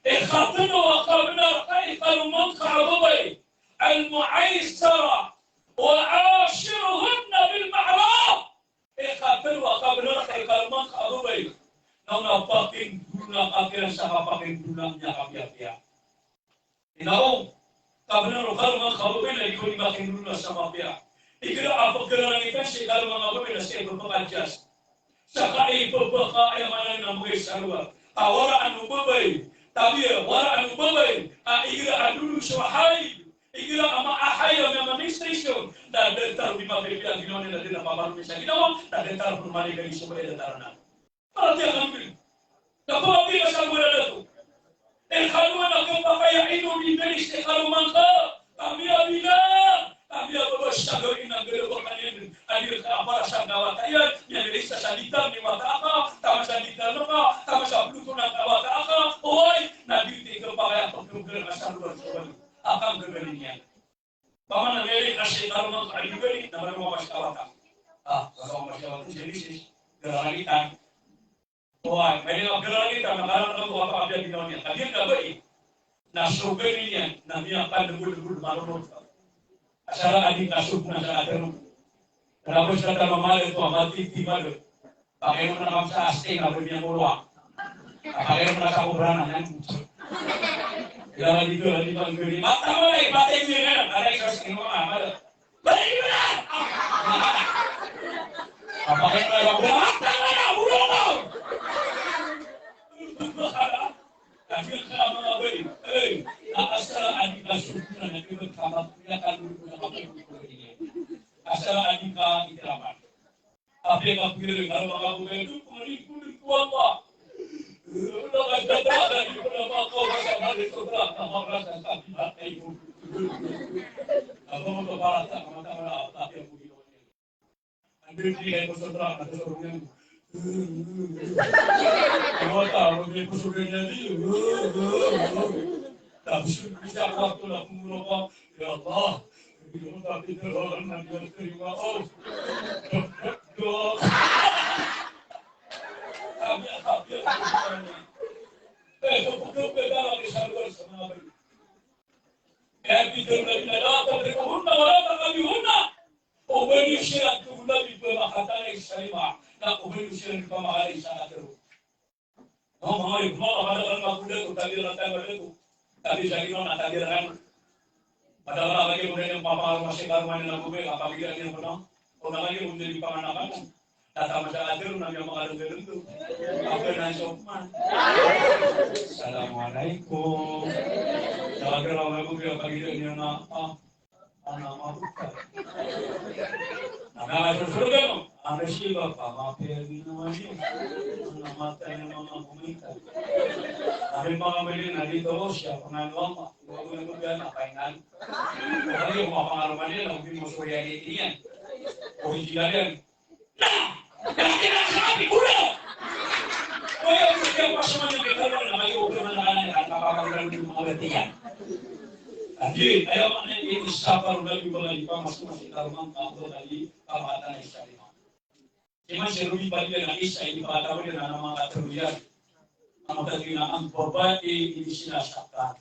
ikhafinu wa qabna qaifal munqa'abai al-mu'aysara wa ashiruhunna bil ma'ruf ikhafinu wa qabna qaifal munqa'abai nauna paking guna akhirnya sama paking gunanya kami. Inaw kalau mau bela ikut makin dulu sama dia. Ikut apa kerana kita sih kalau mau bela sih berpengajas. Sakai berbeka yang mana namanya sarwa. Awara anu bebai, tapi awara anu bebai. Ikut dulu suahai. Ikut ama ahai yang menistrisyo. Dan dentar di mana dia di mana dia nak bawa misalnya kita, dan dentar rumah dia di sebelah dentarana. Kalau dia ambil, tak apa dia asal berada tu. Kalau nak pakai itu di beris kalau mangka, kami bilang. Kami berusaha dengan berbagai hadir ke apa rasa gawat ayat yang dari salita di mata akak, kami salita lupa, kami sablu kuna gawat akak, oi, nabi tiga pakai apa program asal luar biasa, akak berbelinya. Paman negeri kasih karma kali beri, nama rumah pas kawat. Kalau pas kawat jadi sih geralitan. Oi, mereka geralitan, makanan kamu apa di dunia, tapi tidak baik. Nah, soberinya, nabi akan debut malu. Asal adik kasut na sa atin. Tapos na tamamalo ito, matitibalo. Pakai mo na kami sa asting, napod niya muluwa. Pakai mo na sa kubranan. Kailangan dito, hindi pang guli. Mata mo na, ipatay mo yun. Aray, sa asting mo nga. Balik mo na! Pakai mo na yung kubranan. Mata mo na, ulo mo! Kasi ka mga balik. Asal adik kasut na nagkakamat. Asal adik ka itiraman. Api ka pilih kalau kamu itu kulit apa? Udah ada di mana kau rasa ada sebelah kamar rasa tapi hati itu. Apa mau kepala tak mata tapi aku di luar. Ambil dia itu sebelah ada seorang. Kalau tahu dia kusurannya dia. Tapi bisa waktu lah mengulang ya Allah. Tapi terlalu nanti terima oh. Padahal lagi kemudian yang papa masih karuan yang gue apa lagi yang pernah orang lagi menjadi penganakan data masyarakat itu namanya mengadu itu apa yang sopan. Assalamualaikum. Jangan kalau gue apa gitu yang apa nama bukan. Nama itu kan ada sih bapak maaf ya di namanya nama tanya mama komika. Tapi mga beli na dito siya, pangalawa pa. Huwag ko na ito yan, nakaingan. Kasi yung mga pangalaman nila, huwag mo suya yan. Original yan. Kasi nasabi ko na! Kaya kung siya pasaman yung kita na may upo na nakanan at napapagalan yung mga batiyan. Jadi, ayaw man yung isapar na yung mga ipa, mas masikarman ka ako dali, pamata na isa rin. Kaya si Ruby Padilla na isa, hindi pa tawag na ng mga katuluyan. Ang tatlina ang babae hindi sinasaktan.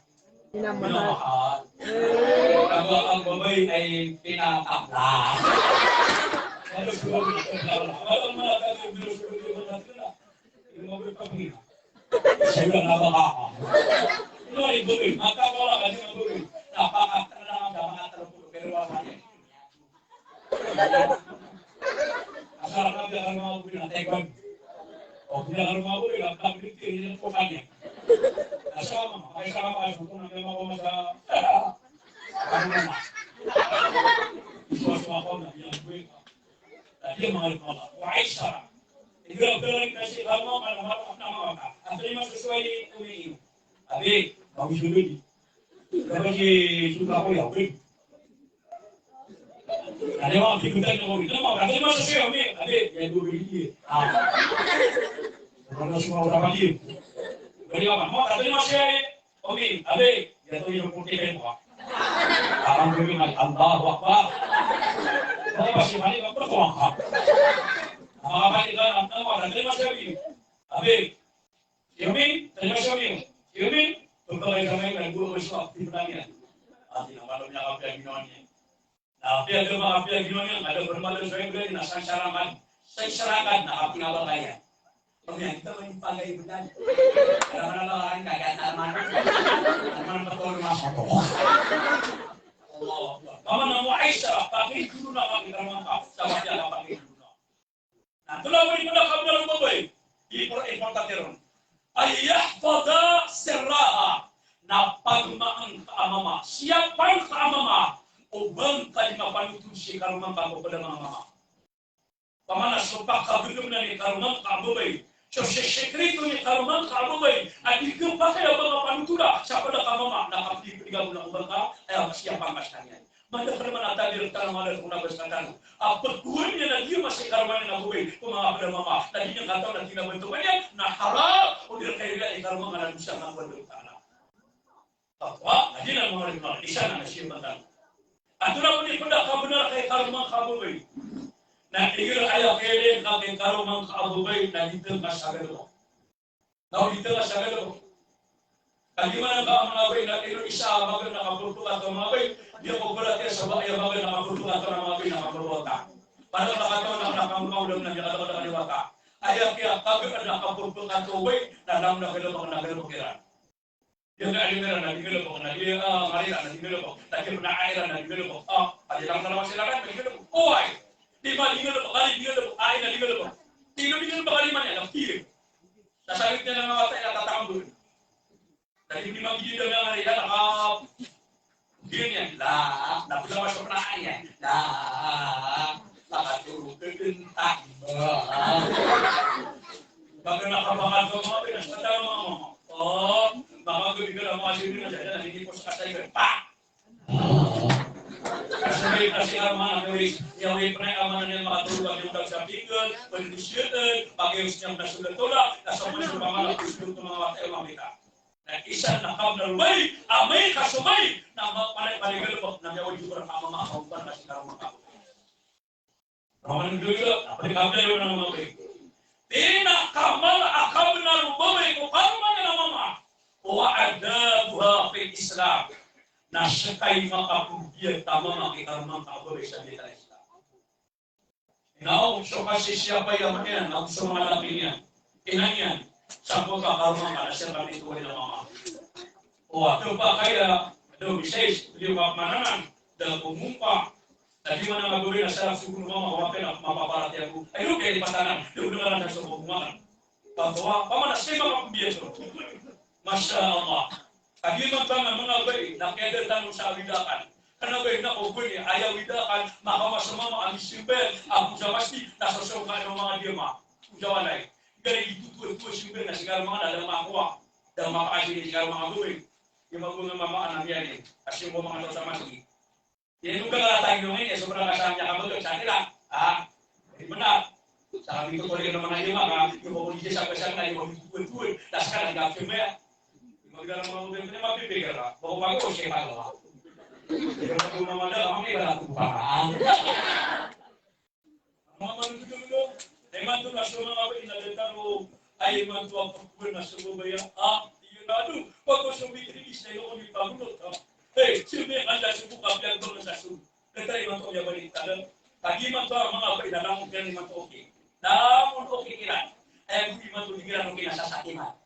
Pinamahal. Kapag ang babae ay pinatakla. Ano po ang pinakala? Alam mo na tayo yung binusulit natin na. Yung mga pagpapagina. Sa'yo lang nabaka. Ano ay babae? Magkakala ka din ang babae. Napakakala lang ang damakatala po. Pero wala niya. Asal ka biya ka mga babae na tekwan. O pinakala mga babae, ang pinagtiri niya po kanya. Asama, ay sama ay kung namin mga sa ano naman. Isuas ako na ginagawa ka. Tadi mga lukala, wa'ay sarap. Igrab-galang kasi kamo, malamarap na mga ka. At rin masusuway ni umiinom. Abi, bago sunod eh. Kapag suka ko yawin. Ada mga pikutan na kami. Ito mga, kasi masusuway kami. Abi, yan doon rin eh. Ano semua orang mati. Beri apa? Mau ada masih Omi, abe, ya tu yang putih kan buat. Akan beri Allahu Akbar. Kalau masih balik apa tu angkat? Apa ni kan? Apa ada masih lagi? Abe, Yumi, terima kasih Yumi. Tupai kami dan guru besar di Penang. Nanti malamnya apa yang gimana? Nah, apa yang gimana? Ada bermalam saya beri nasi sarapan. Saya sarapan, nah apa yang kaya? Kita menipagay bulan. Karena orang kagak taman. Taman betul rumah satu. pakai dulu nama kita mangkap sama dia pakai dulu. Nah, itulah bagaimana kamu dalam babai. Importanteron. Ayah pada seraha napagmaan kaamama. Siapa yang kaamama? Ubang kalima panutu si karumang kamu pada mama. Pamana sopak kabulum na ni karumang kabubay. So sekreto ni karumang kabubay. At ikaw pa kaya mga panutula sa pada kamama nakapitigaw na ubang ka ay siapa kastanyan. Manda pa naman natin yung tanong mga kung nabasatan. Pagkuhan niya na diyo masih karumang na kabubay kung mga pada mama. Lagi niya kataw na tinabantukan niya na harap o dito kayo nila ikarumang na siya ng bandong tanah. Tapwa, lagi na mga rin isa na siya bantan. At ito na po pada kabunar kay karumang kabubay. Na igil ayaw kailan kay karumang kabubay na dito masagalo. Na dito masagalo. Kaliman ang mga bay na ilo isa mga nakapultukan ng mga bay, di ako berarti sa mga mga nakapultukan ng mga bay nakapultukan. Para nakataon na nakamaulam na nakataon na kaliwata. Ayaw kaya kagad na nakapultukan ng bay na lang na kailan. Yung alimeran na digilo ko na dia marira na digilo ko lagi na airan na digilo ko ali lang na sila kan digilo ko oy di ba digilo ko kali digilo ko ay na digilo ko digilo ko kali man ya kiri sasalit na mga bata na tatambo dahil hindi magiging na nga nila nakap ganyan la napula masuk na yan la nakatulog kentak bakit nakabangan ko mga pinasata mga mama baka gue bikin sama asli ini aja nanti pos kasih gue pak kasih kasih armana yang pernah amanah yang mengatur bagi udah sampingan berdiskusi bagi usianya sudah tola dan semua sudah malah disuruh mengawat ilmu kita nah isan nakam dalway amai kasumai nama paling gelap namanya wajib bersama mau bukan kasih karma kamu Roman dulu apa di kamu yang nama baik tidak kamal akam dalway ko kamu yang nama wa adabuha fil Islam. Na sekay makapugiyan tama makikarmang kaabay sa dita Islam. Inaw, so kasi siapa yang yan, ang gusto mga laki niyan. Inan yan, sampo kakarmang ka na siya kami tuwin ng mama. O ato pa kaya, do bisays, di ba mananan, dalam pumumpa, tadi mana magawin na sarap sugun mama, wapin at mapaparati ako. Ay, no, kaya di patanan, di udaran na sa pumungan. Patawa, pamanas kayo makapugiyan so. Masya Allah. Kagiman pa nga mga bay, nakedertan sa widakan. Karena bay na ko ni ayaw widakan, maka masamama ang simbel, ang pujamasti, nasa suka ng mga diyama. Pujawanay. Gari itutuwa simbel na sigara mga dalam makuha. Dalam makasih ni sigara mga bay. Yung mga mama anak yan eh. Kasi mo mga dosa mati. Yan yung kalatang yung ini, sobrang kasama niya kamu sa kanila. Benar. Sabi ko ko rin ng mga diyama, yung mga polisi sa kasama, yung mga tuwa-tuwa, daskan ang gafin mo yan. Magdala mga mobil ko niya mapipigil ha. Bago-bago siya pala. Pero kung mamadala, kami ba natin bukaan? Mga manudulo, ay man doon na siya mga inalitan mo, ay man doon ang pagkuhan na siya ba yan? Yun na doon. Pag ko siyang bitrigis na yun, yung pagulot ha. Hey, siyempre, handa siya buka, bilang doon na siya. Katay man doon yung balitalan. Pagi man doon ang mga pinalamong kaya man doon okay. Namun okay kiran. Ay, kung man doon higiran okay na sasakiman.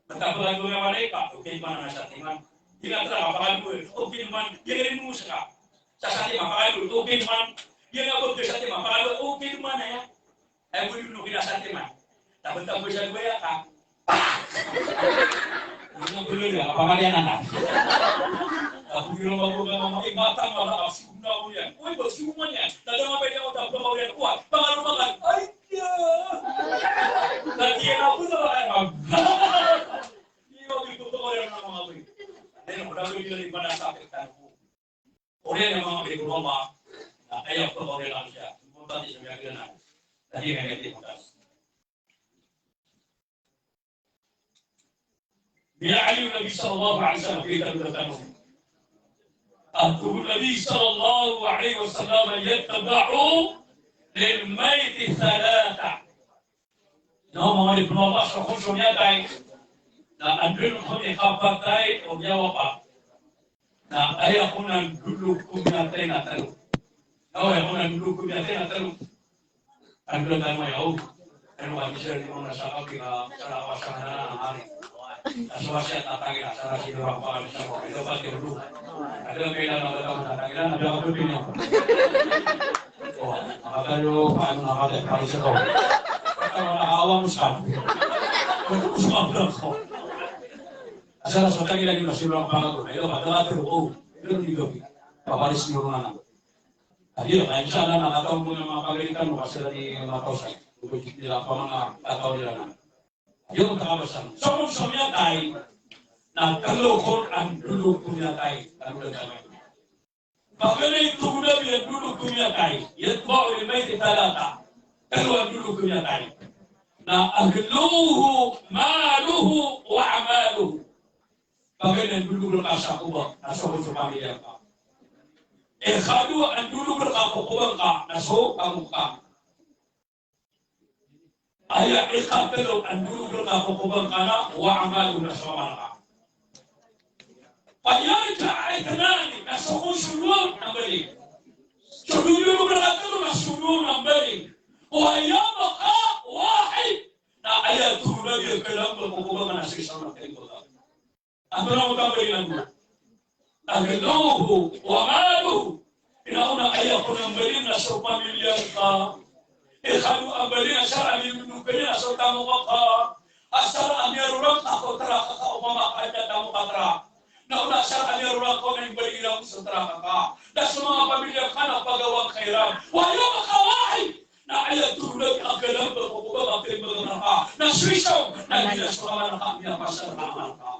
Berkabung dengan mereka, oke mana nasihat iman. Dia kata apa gue, oke iman, dia dari musuh. Nasihat iman, oke iman, dia nggak boleh nasihat iman, oke mana ya? Gue dulu kita nasihat iman. Tak bentar gue ya kak. Ini dulu ya, apa kalian anak? Aku bilang aku nggak mau matang malah aksi guna punya. Gue bersiumannya, dalam apa dia mau tahu mau yang kuat, pengaruh makan. Aja. Lagi aku sama kan. Itu orang yang mengalami. Dan orang itu dari mana sampai tahu. Orang yang mengalami rumah, ayah orang yang ada, bukan di sebelah kanan. Tadi yang kita bahas. Bila Ali Nabi Sallallahu Alaihi Wasallam kita bertemu. Atul Nabi Sallallahu Alaihi Wasallam yatba'u lil mayt thalatha. Nama Nabi Muhammad Sallallahu Alaihi Wasallam na andun ko ni kapatay o yawa pa na ay ako nang dulog ko natin na talo. Ay ako nang dulog ko natin na talo. Andun tayo may ako. Ano ba siya ni mga nasa akin na sa lawas na hari. Aswasya tatangin asara si orang pala bisa kok itu pasti dulu. Ada kailan ng taon tatangilan ada ako pinyo. Oh, makakayo paano nakakaya para sa ko. Ano nakaawa mo sa akin. Usman ko. Asara sa tangilan yung nasiro ang pangato. Ito kadala pero ito dito. Papalis niyo na. Ayun, ay sana nakataon mo ng mga pagalitan mo kasi dati matawsay. Bukit nila pa mga tataw nila na. Yung kakabasan. So kung sumya tayo, nagkalokon ang dulog kumya tayo. Ano lang naman. Pagkala yung tugulab yung dulog kumya tayo, yan ba o may titalata, pero ang dulog kumya tayo. Na agluhu, maluhu, wa amaluhu. Pagkala yung dulog na sa kubang, nasa ko sa pamilya ka. Khadu ang dulog na kakukubang ka, nasa kamukha. Aya ikapelo ang dulog na kakukubang ka na, wa amaluhu nasa kamukha. Payarika ay kanani na sumusunod ng balik. Sunod berkata na sunod ng balik. O ayama ka, wahid na ayat tulad yung kailang magkukubangan na sa isang nakaibutan. Ano na magkabalinan mo? Nagaloho, wamalo. Pinaunang ayat ko ng balik na sa pamilya ka. Kano ang balik na sa alimunin ka sa tamo ka. Asara ang yarurang ako tara ka umamakanya tamo ka tara. Nauna sa kanirura ko na yung balilang sa traka ka. Na sa mga pamilya ka na pagawang kairan. Wala makawahay! Na ayat tulad ang galang pagkukubang ang pinagbagang ka. Na swisaw na gilas ko naman ang kanya pasarahan ka.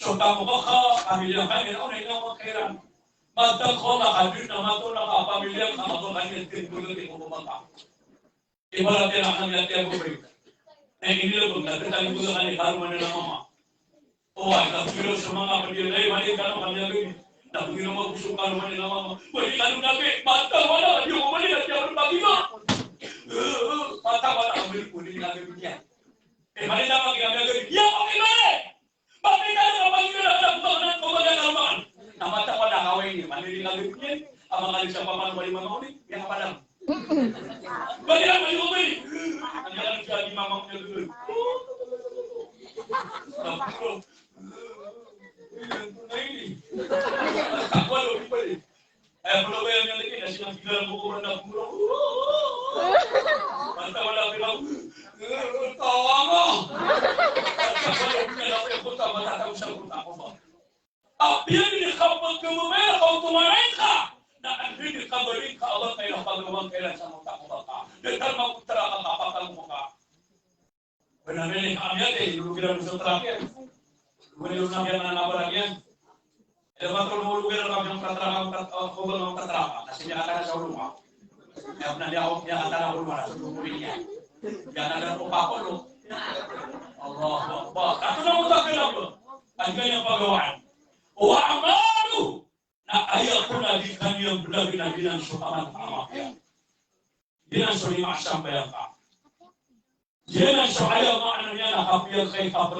So tamo ka, pamilya ka, nauna ilang mga kairan. Magdang ko nakabir na mato na ka, pamilya ka, mato na yung tinulad yung kumubang ka. Iba natin ang kanya tiyan ko rin. Na inilabog natin tayo ko na karuman na mama. Oh, nakapagiro sa mga kapatid ay mali ka naman kanya gawin. Nakapagiro magpuso ka naman nila mama. Mali ka naman nabi, mata wala, yung mali at yung pagino. Mata wala, ang mali po, hindi namin yan. Mali naman kanya gawin, yung mali! Mali ka naman pagino na nagpagnan ko magagaman. Na mata wala kawin niya, mali ka gawin yan. Ang mgaalisang paman, mali mga ulit, yan ka lang. Mali naman yung mali. Ang yalang siya di mamang niya gawin. Walo di pala. Ay pala yan yang lagi nasi yang tiga buku na puro. Manta wala bilang. Tawa mo. Walo na ako yung punta matatapos sa punta ko ba. Apiyan ni kapag kumumera o tumaray ka. Na ang hindi kabarin ka Allah kayo pagawang kailan sa mga ko ba. Dahil magpunta ka kapakal mo ka. Benar-benar kami ada dulu kita bisa terakhir. Kemudian nabi yang nabarangnya. Lepas kalau mau lugar kami yang kata kobel yang kata nasibnya akan ada rumah. Yang nanti awak yang akan ada rumah sebelum punya. Jangan ada apa-apa lu. Allah Akbar. Kata nama tak kenapa. Angka yang pegawai. Wa amalu. Nah ayat pun nabi kami yang benar-benar bilang subhanallah ta'ala. Bilang suri ma'asam bayangkan. Jangan soalnya maknanya nak hampir kayak apa